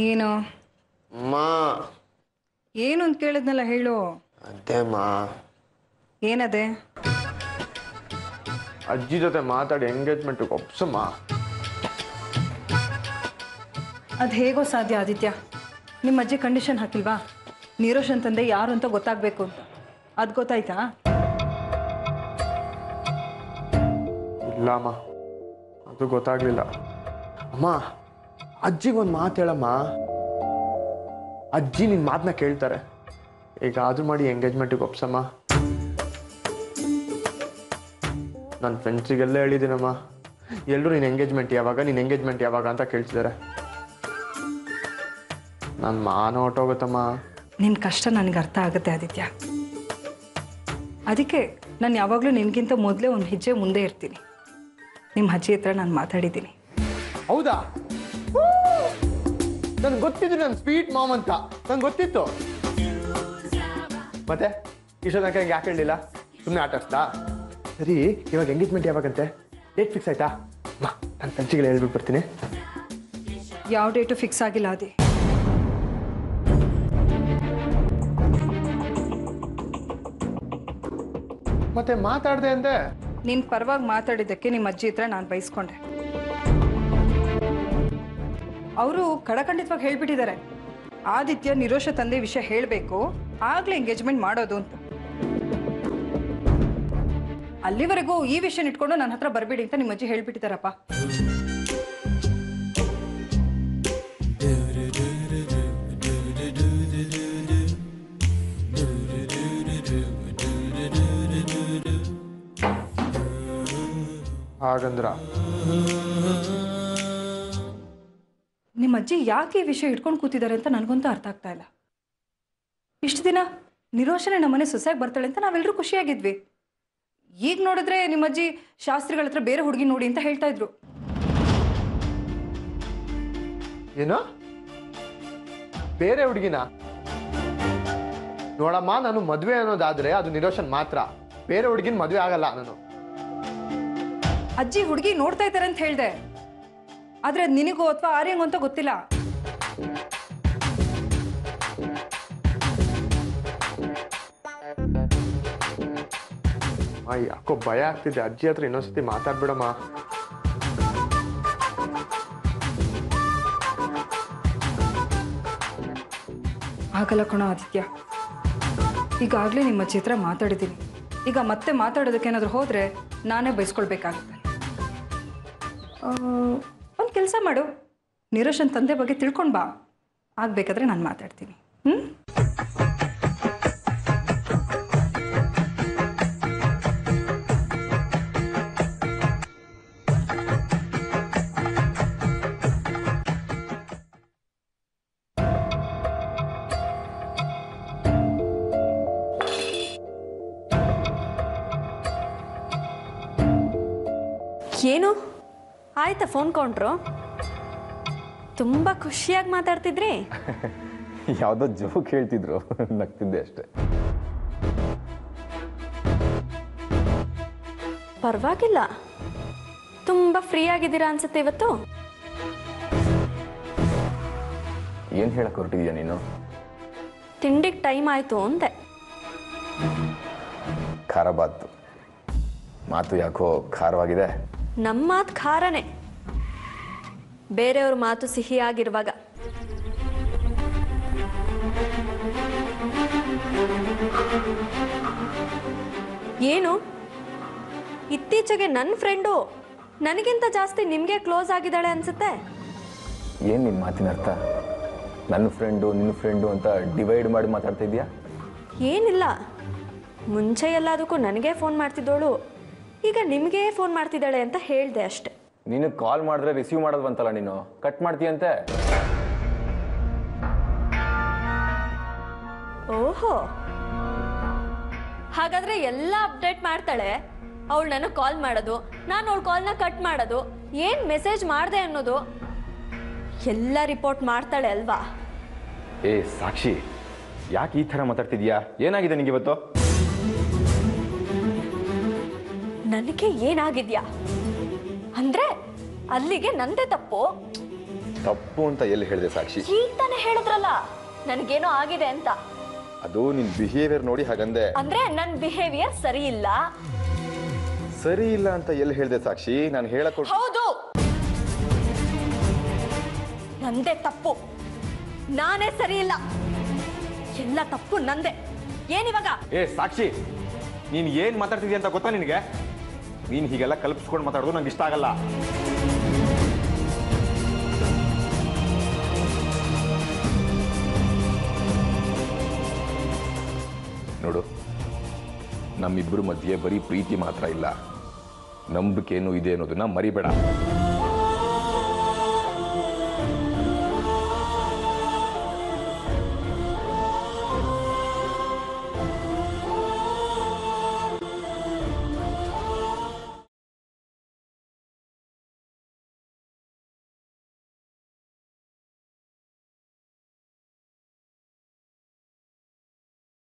ಏನು ಮಾ ಏನು ಅಂತ ಕೇಳಿದ್ನಲ್ಲ ಹೇಳು. ಅದೇ ಮಾ ಏನದೆ? ಅಜ್ಜಿ ಜೊತೆ ಮಾತಾಡಿ ಎಂಗೇಜ್ಮೆಂಟ್ಗೆ ಒಪ್ಸಮ್ಮ. ಅದು ಹೇಗೋ ಸಾಧ್ಯ ಆದಿತ್ಯ? ನಿಮ್ಮ ಅಜ್ಜಿ ಕಂಡೀಷನ್ ಹಾಕಿಲ್ವಾ? ನೀರೋಷನ್ ತಂದೆ ಯಾರು ಅಂತ ಗೊತ್ತಾಗಬೇಕು ಅಂತ. ಅದು ಗೊತ್ತಾಯ್ತಾ? ಇಲ್ಲ ಅಮ್ಮ, ಅದು ಗೊತ್ತಾಗ್ಲಿಲ್ಲ. ಅಮ್ಮ, ಅಜ್ಜಿಗೆ ಒಂದು ಮಾತು ಹೇಳಮ್ಮ. ಅಜ್ಜಿ ನಿನ್ನ ಮಾತನ್ನ ಕೇಳ್ತಾರೆ. ಈಗ ಆದ್ರೂ ಮಾಡಿ ಎಂಗೇಜ್ಮೆಂಟಿಗೆ ಒಪ್ಸಮ್ಮ. ನನ್ನ ಫ್ರೆಂಡ್ಸಿಗೆಲ್ಲ ಹೇಳಿದ್ದೀನಮ್ಮ. ಎಲ್ಲರೂ ನೀನು ಎಂಗೇಜ್ಮೆಂಟ್ ಯಾವಾಗ ಅಂತ ಕೇಳ್ತಿದ್ದಾರೆ. ನನ್ನ ಮಾನ ಹೊಟ್ಟೋಗುತ್ತಮ್ಮ. ನಿನ್ನ ಕಷ್ಟ ನನಗೆ ಅರ್ಥ ಆಗುತ್ತೆ ಆದಿತ್ಯ. ಅದಕ್ಕೆ ನಾನು ಯಾವಾಗಲೂ ನಿನಗಿಂತ ಮೊದಲೇ ಒಂದು ಹೆಜ್ಜೆ ಮುಂದೆ ಇರ್ತೀನಿ. ನಿಮ್ಮ ಅಜ್ಜಿ ಹತ್ರ ನಾನು ಮಾತಾಡಿದ್ದೀನಿ. ಹೌದಾ? ನನ್ಗೆ ಗೊತ್ತಿದ್ದು ನನ್ನ ಸ್ವೀಟ್ ಮಾಮ್ ಅಂತ ನಂಗೆ ಗೊತ್ತಿತ್ತು. ಮತ್ತೆ ಇಷ್ಟೋ ತನಕ ಯಾಕೆ ಹೇಳಲಿಲ್ಲ? ಸುಮ್ಮನೆ ಆಟಾಡ್ಸ್ತಾ? ಸರಿ, ಇವಾಗ ಎಂಗೇಜ್ಮೆಂಟ್ ಯಾವಾಗಂತೆ? ಡೇಟ್ ಫಿಕ್ಸ್ ಆಯ್ತಾ? ನನ್ನ ಫ್ರೆಂಡ್ಸಿಗೆಲ್ಲ ಹೇಳ್ಬಿಟ್ಟು ಬರ್ತೀನಿ. ಯಾವ ಡೇಟು ಫಿಕ್ಸ್ ಆಗಿಲ್ಲ ಅದೇ. ಮತ್ತೆ ಮಾತಾಡ್ದೆ ಅಂದೆ. ನಿನ್ನ ಪರವಾಗಿ ಮಾತಾಡಿದ್ದಕ್ಕೆ ನಿಮ್ಮ ಅಜ್ಜಿ ಹತ್ರ ನಾನು ಬಯಸ್ಕೊಂಡೆ. ಅವರು ಕಡಖಂಡಿತವಾಗಿ ಹೇಳ್ಬಿಟ್ಟಿದ್ದಾರೆ, ಆದಿತ್ಯ ನಿರೋಷ ತಂದೆ ವಿಷಯ ಹೇಳಬೇಕು, ಆಗ್ಲೇ ಎಂಗೇಜ್ಮೆಂಟ್ ಮಾಡೋದು ಅಂತ. ಅಲ್ಲಿವರೆಗೂ ಈ ವಿಷಯ ಇಟ್ಕೊಂಡು ನನ್ನ ಹತ್ರ ಬರಬೇಡಿ ಅಂತ ನಿಮ್ಮ ಅಜ್ಜಿ ಹೇಳ್ಬಿಟ್ಟಿದ್ದಾರಪ್ಪ. ಹಾಗಂದ್ರ ನಿಮ್ಮ ಅಜ್ಜಿ ಯಾಕೆ ಈ ವಿಷಯ ಇಟ್ಕೊಂಡು ಕೂತಿದ್ದಾರೆ ಅಂತ ನನಗಂತೂ ಅರ್ಥ ಆಗ್ತಾ ಇಲ್ಲ. ಇಷ್ಟು ದಿನ ನಿರೋಷನೆ ನಮ್ಮನೆ ಸೊಸೆಯಾಗಿ ಬರ್ತಾಳೆ ಅಂತ ನಾವೆಲ್ಲರೂ ಖುಷಿಯಾಗಿದ್ವಿ. ಈಗ ನೋಡಿದ್ರೆ ನಿಮ್ಮ ಅಜ್ಜಿ ಶಾಸ್ತ್ರಿಗಳ ಹತ್ರ ಬೇರೆ ಹುಡುಗಿ ನೋಡಿ ಅಂತ ಹೇಳ್ತಾ ಇದ್ರು. ಏನೋ ಬೇರೆ ಹುಡುಗಿನ? ನೋಡಮ್ಮ, ನಾನು ಮದುವೆ ಅನ್ನೋದಾದ್ರೆ ಅದು ನಿರೋಷನ್ ಮಾತ್ರ. ಬೇರೆ ಹುಡುಗಿನ ಮದುವೆ ಆಗಲ್ಲ ನಾನು. ಅಜ್ಜಿ ಹುಡುಗಿ ನೋಡ್ತಾ ಇದ್ದಾರೆ ಅಂತ ಹೇಳ್ದೆ, ಆದ್ರೆ ಅದು ನಿನಗೋ ಅಥವಾ ಆರ್ಯಂಗೋ ಅಂತ ಗೊತ್ತಿಲ್ಲ. ಯಾಕೋ ಭಯ ಆಗ್ತಿದೆ. ಅಜ್ಜಿ ಹತ್ರ ಇನ್ನೊಂದ್ಸತಿ ಮಾತಾಡ್ಬಿಡಮ್ಮ. ಆಗಲ್ಲ ಕಣೋ ಆದಿತ್ಯ, ಈಗಾಗಲೇ ನಿಮ್ಮ ಅಜ್ಜಿ ಹತ್ರ ಮಾತಾಡಿದ್ದೀನಿ. ಈಗ ಮತ್ತೆ ಮಾತಾಡೋದಕ್ಕೆ ಏನಾದರೂ ಹೋದರೆ ನಾನೇ ಬಯಸ್ಕೊಳ್ಬೇಕಾಗುತ್ತೆ. ಒಂದು ಕೆಲಸ ಮಾಡು, ನಿರೋಷನ್ ತಂದೆ ಬಗ್ಗೆ ತಿಳ್ಕೊಂಡು ಬಾ. ಆಗಬೇಕಾದ್ರೆ ನಾನು ಮಾತಾಡ್ತೀನಿ. ಏನು ಆಯ್ತಾ ಫೋನ್ ಕೌಂಟ್ರು? ತುಂಬ ಖುಷಿಯಾಗಿ ಮಾತಾಡ್ತಿದ್ರಿ. ಯಾವುದೋ ಜೋಕ್ ಹೇಳ್ತಿದ್ರು, ನಗ್ತಿದ್ದೆ ಅಷ್ಟೆ. ಪರವಾಗಿಲ್ಲ, ತುಂಬ ಫ್ರೀ ಆಗಿದ್ದೀರಾ ಅನ್ಸುತ್ತೆ ಇವತ್ತು. ಏನು ಹೇಳಕ್ಕೆ ಹೊರಟಿದ್ಯಾ ನೀನು? ತಿಂಡಿಗೆ ಟೈಮ್ ಆಯಿತು ಅಂದೆ. ಖಾರ ಬಾತು ಮಾತು ಯಾಕೋ ಖಾರವಾಗಿದೆ. ನಮ್ಮ ಮಾತು ಖಾರನೇ, ಬೇರೆಯವ್ರ ಮಾತು ಸಿಹಿಯಾಗಿರುವಾಗ. ಏನು ಇತ್ತೀಚೆಗೆ ನನ್ನ ಫ್ರೆಂಡು ನನಗಿಂತ ಜಾಸ್ತಿ ನಿಮಗೆ ಕ್ಲೋಸ್ ಆಗಿದ್ದಾಳೆ ಅನ್ಸುತ್ತೆ. ಏನು ನಿನ್ನ ಮಾತಿನ ಅರ್ಥ? ನನ್ನ ಫ್ರೆಂಡು ನಿನ್ನ ಫ್ರೆಂಡು ಅಂತ ಡಿವೈಡ್ ಮಾಡಿ ಮಾತಾಡ್ತಾ ಇದೆಯಾ? ಏನಿಲ್ಲ, ಮುಂಚೆ ಎಲ್ಲದಕ್ಕೂ ನನಗೆ ಫೋನ್ ಮಾಡ್ತಿದ್ದೋಳು, ಈಗ ನಿಮಗೆ ಫೋನ್ ಮಾಡ್ತಿದ್ದಾಳೆ ಅಂತ ಹೇಳಿದೆ ಅಷ್ಟೆ. ನೀನು ಕಾಲ್ ಮಾಡಿದ್ರೆ ರಿಸೀವ್ ಮಾಡೋದು ಬಂತಲ್ಲ, ನೀನು ಕಟ್ ಮಾಡ್ತೀಯಂತೆ. ಓಹೋ, ಹಾಗಾದ್ರೆ ಎಲ್ಲ ಅಪ್ಡೇಟ್ ಮಾಡ್ತಾಳೆ. ಅವಳು ನನಗೆ ಕಾಲ್ ಮಾಡೋದು, ನಾನು ಅವಳ ಕಾಲ್ನ ಕಟ್ ಮಾಡೋದು, ಏನು ಮೆಸೇಜ್ ಮಾಡಿದೆ ಅನ್ನೋದು ಎಲ್ಲ ರಿಪೋರ್ಟ್ ಮಾಡ್ತಾಳೆ ಅಲ್ವಾ? ಏ ಸಾಕ್ಷಿ, ಯಾಕೆ ಈ ಥರ ಮಾತಾಡ್ತಿದ್ಯಾ? ಏನಾಗಿದೆ ನಿಂಗೆ ಇವತ್ತು? ನನಗೆ ಏನಾಗಿದ್ಯಾ ಅಂದ್ರೆ ಅಲ್ಲಿಗೆ ನಂದೇ ತಪ್ಪು. ತಪ್ಪು ಅಂತ ಎಲ್ಲಿ ಹೇಳಿದೆ ಸಾಕ್ಷಿ? ಈಗ ತಾನೇ ಹೇಳಿದ್ರಲ್ಲ ನನಗೇನೋ ಆಗಿದೆ ಅಂತ. ಅದು ನಿನ್ ಬಿಹೇವಿಯರ್ ನೋಡಿ ಹಾಗಂದೆ. ಅಂದ್ರೆ ನನ್ನ ಬಿಹೇವಿಯರ್ ಸರಿ ಇಲ್ಲ. ಸರಿ ಇಲ್ಲ ಅಂತ ಎಲ್ಲಿ ಹೇಳಿದೆ ಸಾಕ್ಷಿ? ನಾನು ಹೇಳಕ್ ಹೌದು, ನಂದೇ ತಪ್ಪು. ನಾನೇ ಸರಿ ಇಲ್ಲ. ಎಲ್ಲ ತಪ್ಪು ನಂದೆ. ಏನಿವಾಗ? ಏ ಸಾಕ್ಷಿ, ನೀನ್ ಏನ್ ಮಾತಾಡ್ತಿದ್ಯ ಅಂತ ಗೊತ್ತಾ ನಿನಗೆ? ನೀನ್ ಹೀಗೆಲ್ಲ ಕಲ್ಪಿಸ್ಕೊಂಡು ಮಾತಾಡೋದು ನಂಗೆ ಇಷ್ಟ ಆಗಲ್ಲ. ನೋಡು, ನಮ್ಮಿಬ್ಬರ ಮಧ್ಯೆ ಬರೀ ಪ್ರೀತಿ ಮಾತ್ರ ಇಲ್ಲ, ನಂಬಿಕೆನೂ ಇದೆ ಅನ್ನೋದನ್ನ ಮರಿಬೇಡ.